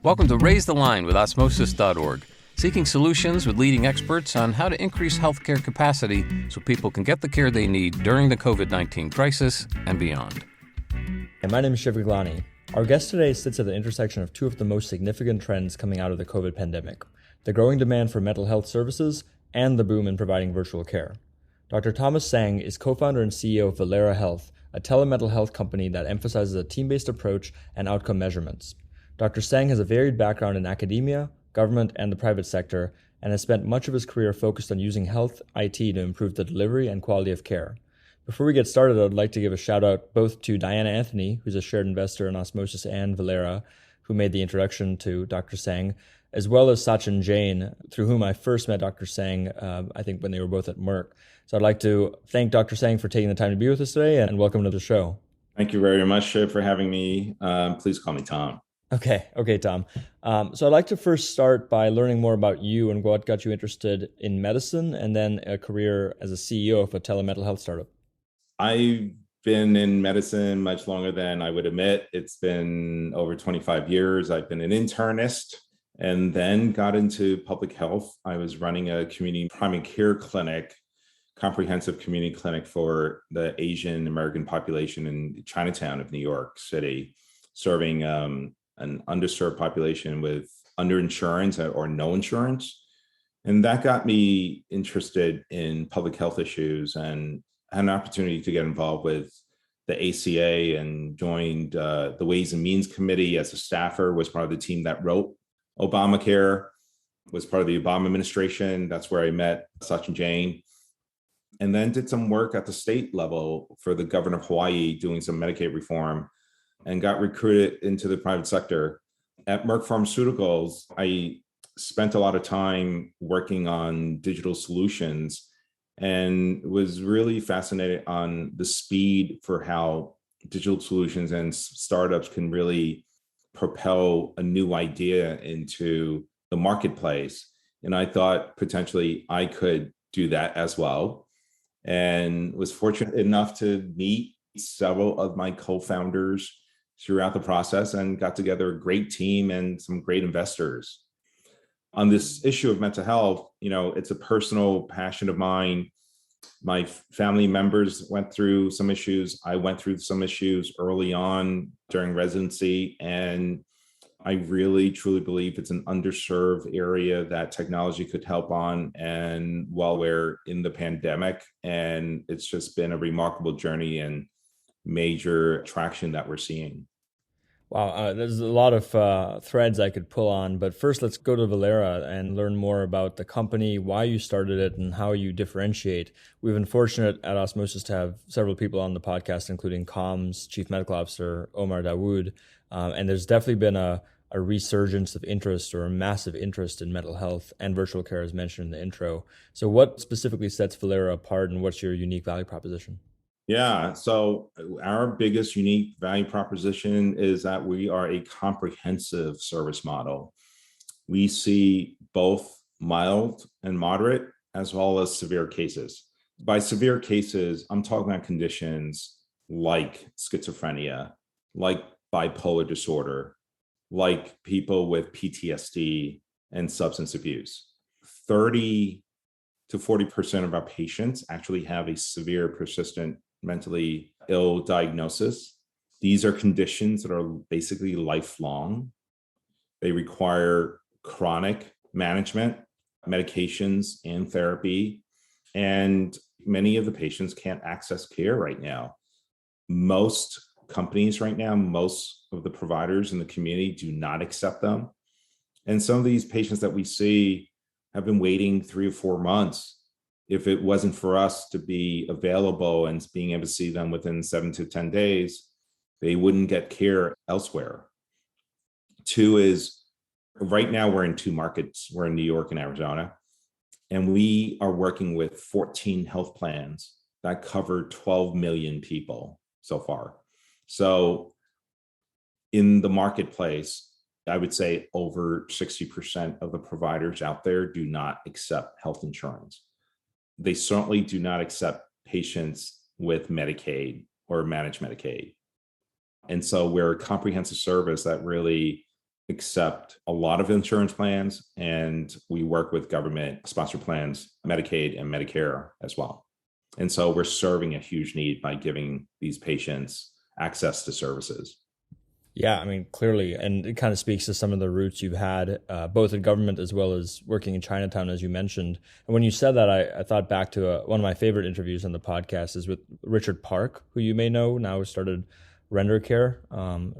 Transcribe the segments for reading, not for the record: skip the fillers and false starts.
Welcome to Raise the Line with Osmosis.org, seeking solutions with leading experts on how to increase healthcare capacity so people can get the care they need during the COVID-19 crisis and beyond. And my name is Shiv Gaglani. Our guest today sits at the intersection of two of the most significant trends coming out of the COVID pandemic, the growing demand for mental health services and the boom in providing virtual care. Dr. Thomas Tsang is co-founder and CEO of Valera Health, a telemental health company that emphasizes a team-based approach and outcome measurements. Dr. Tsang has a varied background in academia, government, and the private sector, and has spent much of his career focused on using health IT to improve the delivery and quality of care. Before we get started, I'd like to give a shout out both to Diana Anthony, who's a shared investor in Osmosis and Valera, who made the introduction to Dr. Tsang, as well as Sachin Jain, through whom I first met Dr. Tsang, I think when they were both at Merck. So I'd like to thank Dr. Tsang for taking the time to be with us today, and welcome to the show. Thank you very much for having me. Please call me Tom. Okay, Tom. So I'd like to first start by learning more about you and what got you interested in medicine, and then a career as a CEO of a telemental health startup. I've been in medicine much longer than I would admit. It's been over 25 years. I've been an internist and then got into public health. I was running a community primary care clinic, comprehensive community clinic for the Asian American population in Chinatown of New York City, serving an underserved population with underinsurance or no insurance. And that got me interested in public health issues and had an opportunity to get involved with the ACA and joined the Ways and Means Committee as a staffer, was part of the team that wrote Obamacare, was part of the Obama administration. That's where I met Sachin Jain. And then did some work at the state level for the governor of Hawaii doing some Medicaid reform and got recruited into the private sector. At Merck Pharmaceuticals, I spent a lot of time working on digital solutions and was really fascinated on the speed for how digital solutions and startups can really propel a new idea into the marketplace. And I thought potentially I could do that as well, and was fortunate enough to meet several of my co-founders throughout the process and got together a great team and some great investors. On this issue of mental health, it's a personal passion of mine. My family members went through some issues. I went through some issues early on during residency, and I really, truly believe it's an underserved area that technology could help on. And while we're in the pandemic, and it's just been a remarkable journey and major traction that we're seeing. Wow, there's a lot of threads I could pull on, but first let's go to Valera and learn more about the company, why you started it, and how you differentiate. We've been fortunate at Osmosis to have several people on the podcast, including Comms Chief Medical Officer Omar Dawood, and there's definitely been a resurgence of interest or a massive interest in mental health and virtual care, as mentioned in the intro. So what specifically sets Valera apart, and what's your unique value proposition? Yeah, so our biggest unique value proposition is that we are a comprehensive service model. We see both mild and moderate as well as severe cases. By severe cases, I'm talking about conditions like schizophrenia, like bipolar disorder, like people with PTSD and substance abuse. 30 to 40% of our patients actually have a severe, persistent mentally ill diagnosis. These are conditions that are basically lifelong. They require chronic management, medications, and therapy. And many of the patients can't access care right now. Most companies right now, most of the providers in the community do not accept them. And some of these patients that we see have been waiting 3 or 4 months. If it wasn't for us to be available and being able to see them within 7 to 10 days, they wouldn't get care elsewhere. 2 is, right now we're in 2 markets. We're in New York and Arizona, and we are working with 14 health plans that cover 12 million people so far. So in the marketplace, I would say over 60% of the providers out there do not accept health insurance. They certainly do not accept patients with Medicaid or managed Medicaid. And so we're a comprehensive service that really accept a lot of insurance plans, and we work with government sponsored plans, Medicaid and Medicare as well. And so we're serving a huge need by giving these patients access to services. Yeah, I mean, clearly, and it kind of speaks to some of the roots you've had, both in government as well as working in Chinatown, as you mentioned. And when you said that, I thought back to one of my favorite interviews on the podcast is with Richard Park, who you may know now started Render Care,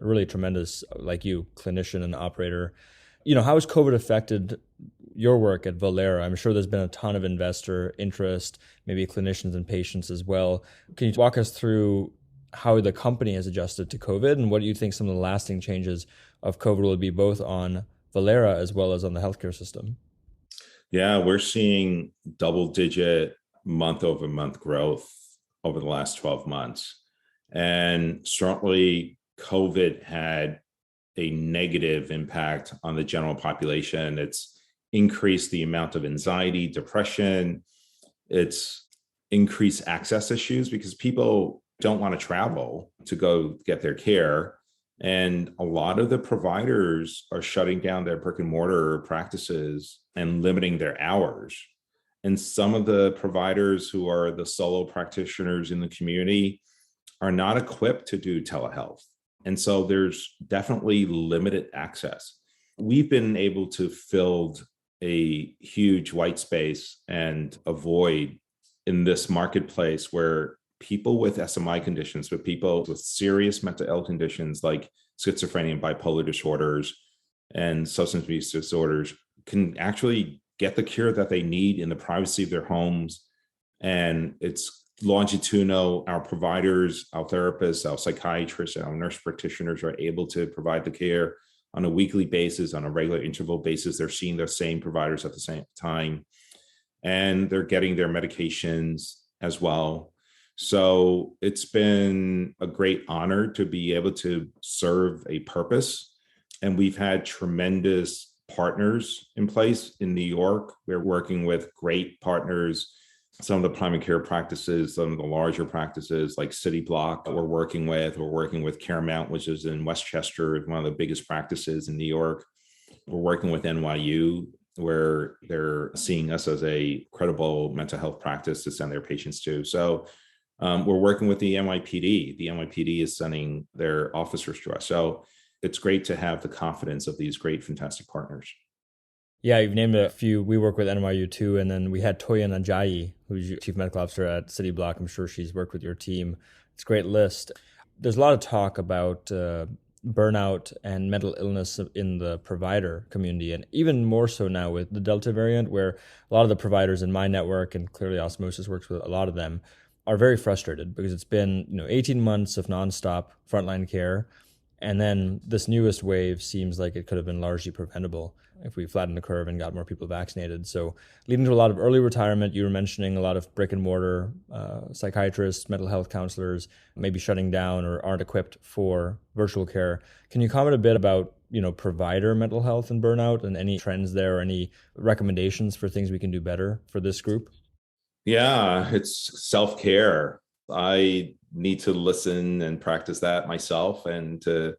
really tremendous, like you, clinician and operator. How has COVID affected your work at Valera? I'm sure there's been a ton of investor interest, maybe clinicians and patients as well. Can you walk us through how the company has adjusted to COVID and what do you think some of the lasting changes of COVID will be both on Valera as well as on the healthcare system? Yeah, we're seeing double-digit month-over-month growth over the last 12 months. And certainly COVID had a negative impact on the general population. It's increased the amount of anxiety, depression. It's increased access issues because people don't want to travel to go get their care. And a lot of the providers are shutting down their brick and mortar practices and limiting their hours. And some of the providers who are the solo practitioners in the community are not equipped to do telehealth. And so there's definitely limited access. We've been able to fill a huge white space and a void in this marketplace where people with SMI conditions, with people with serious mental health conditions like schizophrenia and bipolar disorders and substance abuse disorders can actually get the care that they need in the privacy of their homes. And it's longitudinal. Our providers, our therapists, our psychiatrists, our nurse practitioners are able to provide the care on a weekly basis, on a regular interval basis. They're seeing the same providers at the same time, and they're getting their medications as well. So it's been a great honor to be able to serve a purpose. And we've had tremendous partners in place in New York. We're working with great partners, some of the primary care practices, some of the larger practices like City Block we're working with Caramount, which is in Westchester, one of the biggest practices in New York. We're working with NYU, where they're seeing us as a credible mental health practice to send their patients to. So we're working with the NYPD. The NYPD is sending their officers to us. So it's great to have the confidence of these great, fantastic partners. Yeah, you've named a few. We work with NYU too, and then we had Toyin Ajayi, who's Chief Medical Officer at City Block. I'm sure she's worked with your team. It's a great list. There's a lot of talk about burnout and mental illness in the provider community, and even more so now with the Delta variant, where a lot of the providers in my network, and clearly Osmosis works with a lot of them, are very frustrated because it's been 18 months of nonstop frontline care. And then this newest wave seems like it could have been largely preventable if we flattened the curve and got more people vaccinated. So leading to a lot of early retirement. You were mentioning a lot of brick and mortar psychiatrists, mental health counselors, maybe shutting down or aren't equipped for virtual care. Can you comment a bit about provider mental health and burnout and any trends there or any recommendations for things we can do better for this group? Yeah, it's self-care. I need to listen and practice that myself and to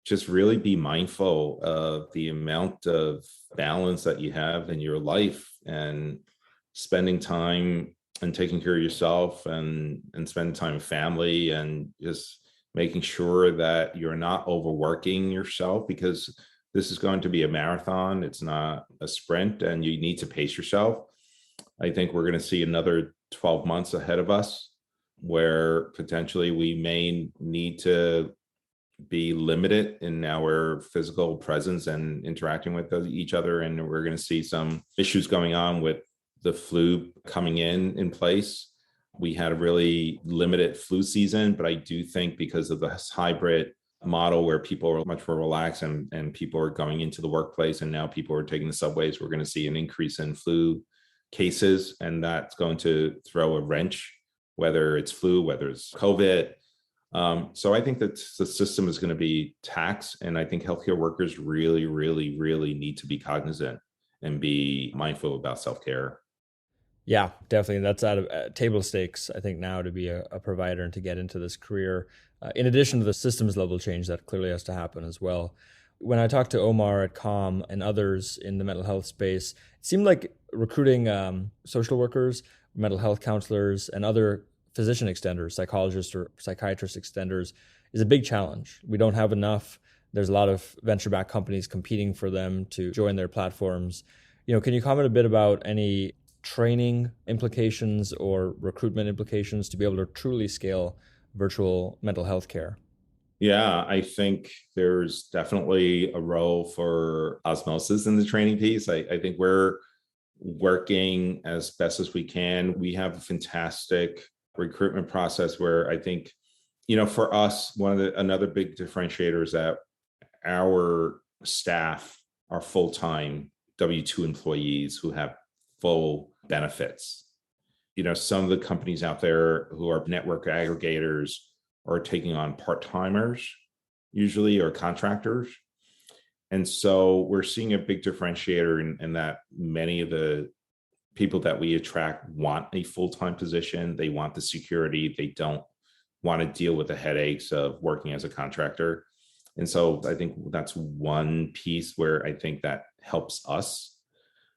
just really be mindful of the amount of balance that you have in your life and spending time and taking care of yourself and spending time with family and just making sure that you're not overworking yourself, because this is going to be a marathon. It's not a sprint, and you need to pace yourself. I think we're going to see another 12 months ahead of us where potentially we may need to be limited in our physical presence and interacting with each other. And we're going to see some issues going on with the flu coming in place. We had a really limited flu season, but I do think because of this hybrid model where people are much more relaxed and people are going into the workplace and now people are taking the subways, we're going to see an increase in flu cases. And that's going to throw a wrench, whether it's flu, whether it's COVID. So I think that the system is going to be taxed. And I think healthcare workers really, really, really need to be cognizant and be mindful about self-care. Yeah, definitely. That's out of table stakes, I think, now to be a provider and to get into this career, in addition to the systems level change that clearly has to happen as well. When I talked to Omar at Com and others in the mental health space, it seemed like recruiting social workers, mental health counselors, and other physician extenders, psychologists or psychiatrist extenders, is a big challenge. We don't have enough. There's a lot of venture-backed companies competing for them to join their platforms. Can you comment a bit about any training implications or recruitment implications to be able to truly scale virtual mental health care? Yeah, I think there's definitely a role for Osmosis in the training piece. I think we're working as best as we can. We have a fantastic recruitment process where I think, for us, another big differentiator is that our staff are full-time W-2 employees who have full benefits. Some of the companies out there who are network aggregators are taking on part-timers usually, or contractors. And so we're seeing a big differentiator in that many of the people that we attract want a full-time position. They want the security. They don't want to deal with the headaches of working as a contractor. And so I think that's one piece where I think that helps us.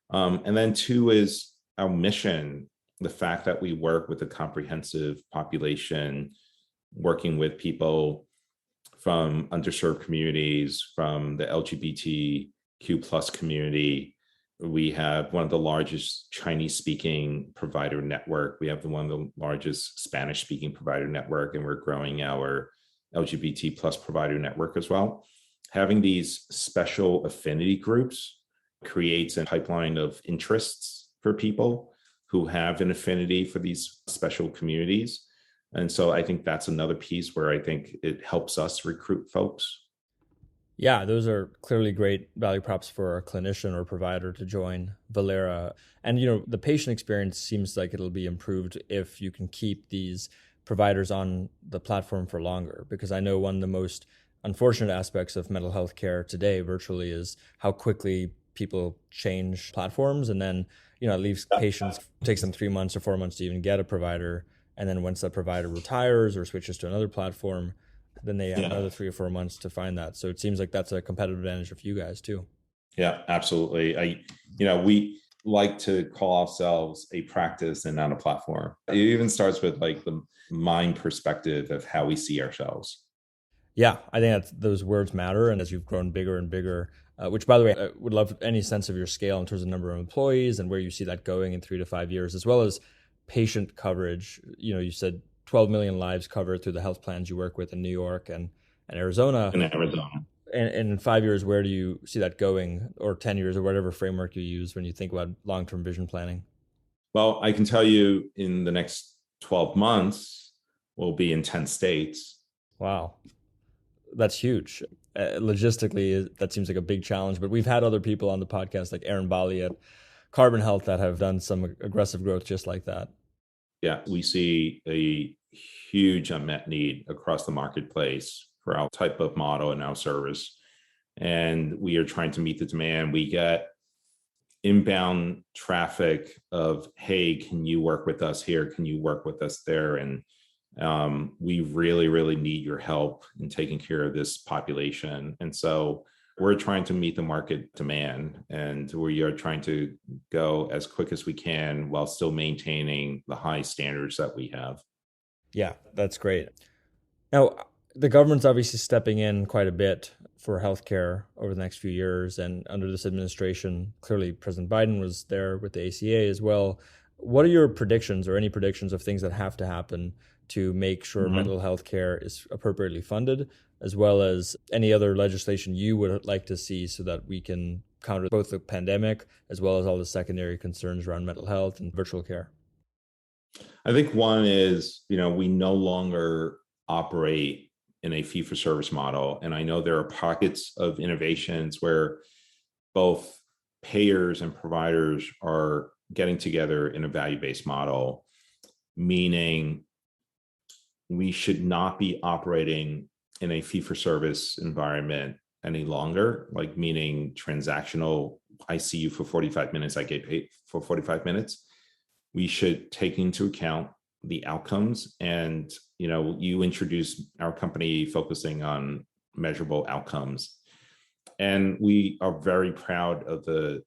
And then two is our mission, the fact that we work with a comprehensive population, working with people from underserved communities, from the LGBTQ plus community. We have one of the largest Chinese speaking provider network. We have one of the largest Spanish speaking provider network, and we're growing our LGBT plus provider network as well. Having these special affinity groups creates a pipeline of interests for people who have an affinity for these special communities. And so I think that's another piece where I think it helps us recruit folks. Yeah, those are clearly great value props for a clinician or provider to join Valera. And, the patient experience seems like it'll be improved if you can keep these providers on the platform for longer, because I know one of the most unfortunate aspects of mental health care today virtually is how quickly people change platforms. And then, it leaves patients, it takes them 3 months or 4 months to even get a provider. And then once that provider retires or switches to another platform, then they have another 3 or 4 months to find that. So it seems like that's a competitive advantage for you guys too. Yeah, absolutely. We like to call ourselves a practice and not a platform. It even starts with like the mind perspective of how we see ourselves. Yeah, I think those words matter. And as you've grown bigger and bigger, which by the way, I would love any sense of your scale in terms of number of employees and where you see that going in 3 to 5 years, as well as patient coverage. You said 12 million lives covered through the health plans you work with in New York and Arizona. In Arizona. And in 5 years, where do you see that going, or 10 years, or whatever framework you use when you think about long-term vision planning? Well, I can tell you in the next 12 months, we'll be in 10 states. Wow. That's huge. Logistically, that seems like a big challenge, but we've had other people on the podcast like Aaron Bali at Carbon Health that have done some aggressive growth just like that. Yeah, we see a huge unmet need across the marketplace for our type of model and our service. And we are trying to meet the demand. We get inbound traffic of, hey, can you work with us here? Can you work with us there? And we really, really need your help in taking care of this population. And so we're trying to meet the market demand, and we are trying to go as quick as we can while still maintaining the high standards that we have. Yeah, that's great. Now, the government's obviously stepping in quite a bit for healthcare over the next few years. And under this administration, clearly President Biden was there with the ACA as well. What are your predictions, or any predictions of things that have to happen to make sure mental health care is appropriately funded, as well as any other legislation you would like to see so that we can counter both the pandemic as well as all the secondary concerns around mental health and virtual care? I think one is, we no longer operate in a fee-for-service model. And I know there are pockets of innovations where both payers and providers are getting together in a value-based model, meaning we should not be operating in a fee-for-service environment any longer, like meaning transactional, I see you for 45 minutes, I get paid for 45 minutes. We should take into account the outcomes. And, you introduce our company focusing on measurable outcomes. And we are very proud of the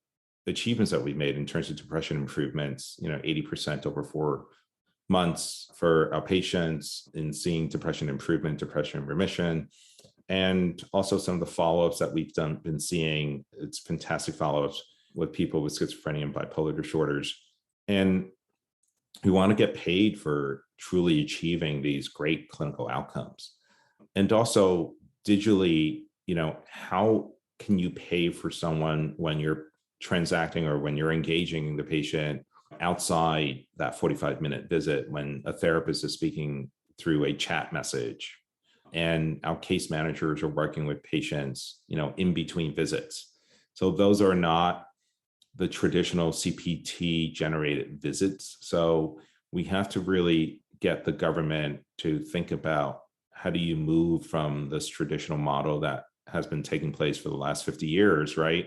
achievements that we made in terms of depression improvements, 80% over 4 months for our patients in seeing depression improvement, depression remission, and also some of the follow-ups that we've been seeing. It's fantastic follow-ups with people with schizophrenia and bipolar disorders. And we want to get paid for truly achieving these great clinical outcomes. And also digitally, how can you pay for someone when you're transacting or when you're engaging the patient outside that 45-minute visit, when a therapist is speaking through a chat message and our case managers are working with patients, in between visits. So those are not the traditional CPT generated visits. So we have to really get the government to think about how do you move from this traditional model that has been taking place for the last 50 years, right?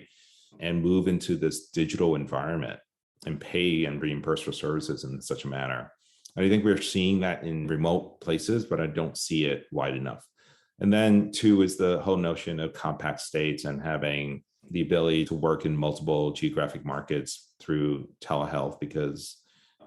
And move into this digital environment and pay and reimburse for services in such a manner. And I think we're seeing that in remote places, but I don't see it wide enough. And then two is the whole notion of compact states and having the ability to work in multiple geographic markets through telehealth, because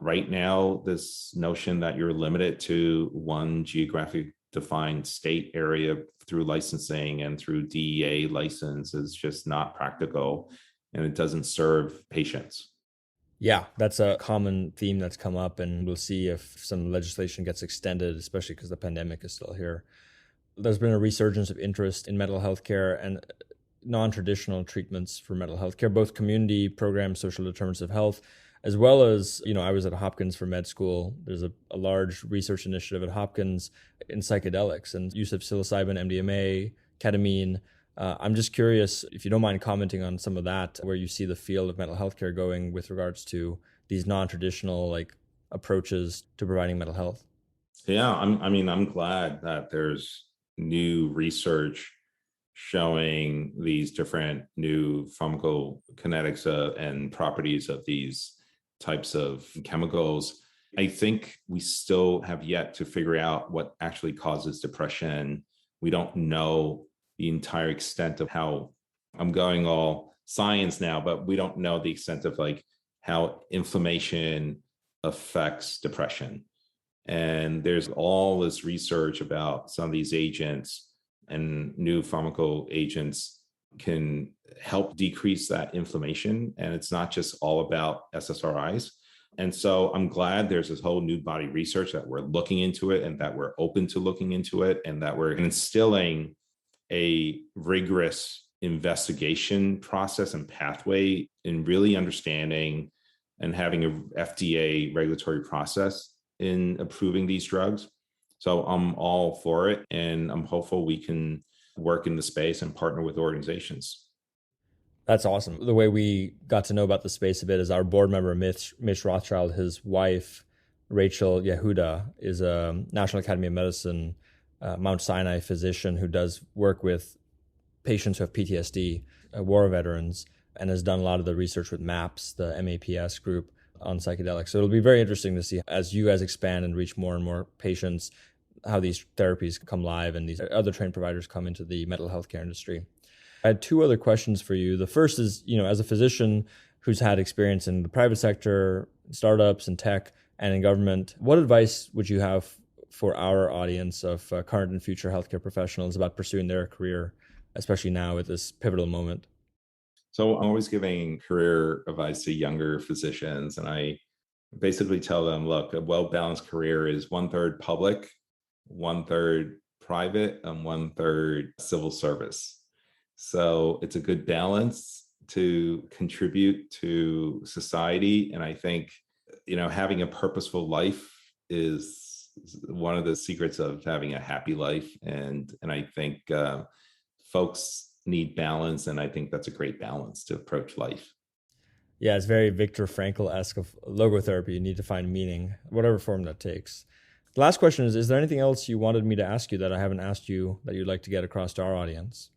right now, this notion that you're limited to one geographic defined state area through licensing and through DEA license is just not practical, and it doesn't serve patients. Yeah, that's a common theme that's come up, and we'll see if some legislation gets extended, especially because the pandemic is still here. There's been a resurgence of interest in mental health care and non-traditional treatments for mental health care, both community programs, social determinants of health, as well as, I was at Hopkins for med school. There's a large research initiative at Hopkins in psychedelics and use of psilocybin, MDMA, ketamine. I'm just curious if you don't mind commenting on some of that, where you see the field of mental health care going with regards to these non-traditional approaches to providing mental health. Yeah, I'm glad that there's new research showing these different new pharmacokinetics and properties of these types of chemicals. I think we still have yet to figure out what actually causes depression. We don't know the entire extent of how, I'm going all science now, but we don't know the extent of how inflammation affects depression. And there's all this research about some of these agents, and new pharmaco agents can help decrease that inflammation. And it's not just all about SSRIs. And so I'm glad there's this whole new body research that we're looking into it, and that we're open to looking into it, and that we're instilling a rigorous investigation process and pathway in really understanding and having a FDA regulatory process in approving these drugs. So I'm all for it, and I'm hopeful we can work in the space and partner with organizations. That's awesome. The way we got to know about the space a bit is our board member, Mitch Rothschild, his wife, Rachel Yehuda, is a National Academy of Medicine, Mount Sinai physician who does work with patients who have PTSD, war veterans, and has done a lot of the research with MAPS, the MAPS group, on psychedelics. So it'll be very interesting to see, as you guys expand and reach more and more patients, how these therapies come live and these other trained providers come into the mental health care industry. I had two other questions for you. The first is, as a physician who's had experience in the private sector, startups and tech, and in government, what advice would you have for our audience of current and future healthcare professionals about pursuing their career, especially now at this pivotal moment? So I'm always giving career advice to younger physicians, and I basically tell them, look, a well-balanced career is 1/3 public, 1/3 private, and 1/3 civil service. So it's a good balance to contribute to society. And I think, having a purposeful life is one of the secrets of having a happy life. And I think folks need balance. And I think that's a great balance to approach life. Yeah, it's very Viktor Frankl-esque of logotherapy. You need to find meaning, whatever form that takes. The last question is there anything else you wanted me to ask you that I haven't asked you that you'd like to get across to our audience?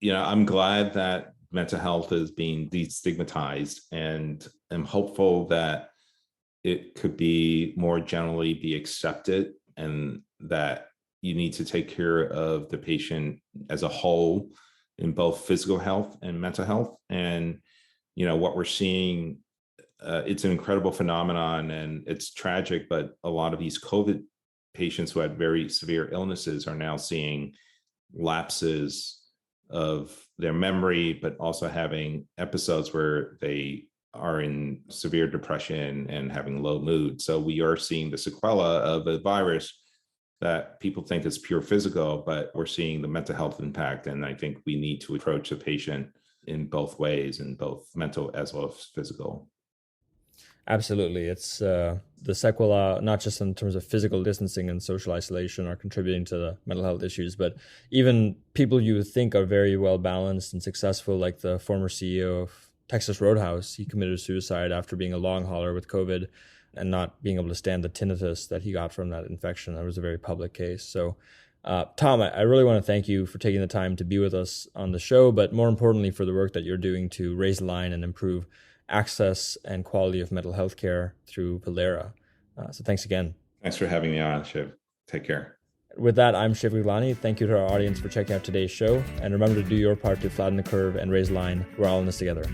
I'm glad that mental health is being destigmatized, and I'm hopeful that it could be more generally be accepted, and that you need to take care of the patient as a whole, in both physical health and mental health. And, what we're seeing, it's an incredible phenomenon and it's tragic, but a lot of these COVID patients who had very severe illnesses are now seeing lapses of their memory, but also having episodes where they are in severe depression and having low mood. So we are seeing the sequela of a virus that people think is pure physical, but we're seeing the mental health impact. And I think we need to approach the patient in both ways, in both mental as well as physical. Absolutely. It's the sequela, not just in terms of physical distancing and social isolation, are contributing to the mental health issues, but even people you would think are very well balanced and successful, like the former CEO of Texas Roadhouse. He committed suicide after being a long hauler with COVID and not being able to stand the tinnitus that he got from that infection. That was a very public case. So, Tom, I really want to thank you for taking the time to be with us on the show, but more importantly, for the work that you're doing to raise the line and improve access and quality of mental health care through Valera. So thanks again. Thanks for having me on, Shiv. Take care. With that, I'm Shiv Gaglani. Thank you to our audience for checking out today's show. And remember to do your part to flatten the curve and raise the line. We're all in this together.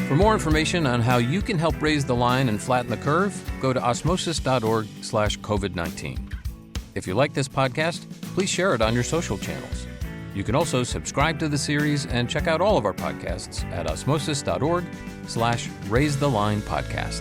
For more information on how you can help raise the line and flatten the curve, go to osmosis.org/COVID-19. If you like this podcast, please share it on your social channels. You can also subscribe to the series and check out all of our podcasts at osmosis.org/Raise the Line Podcast.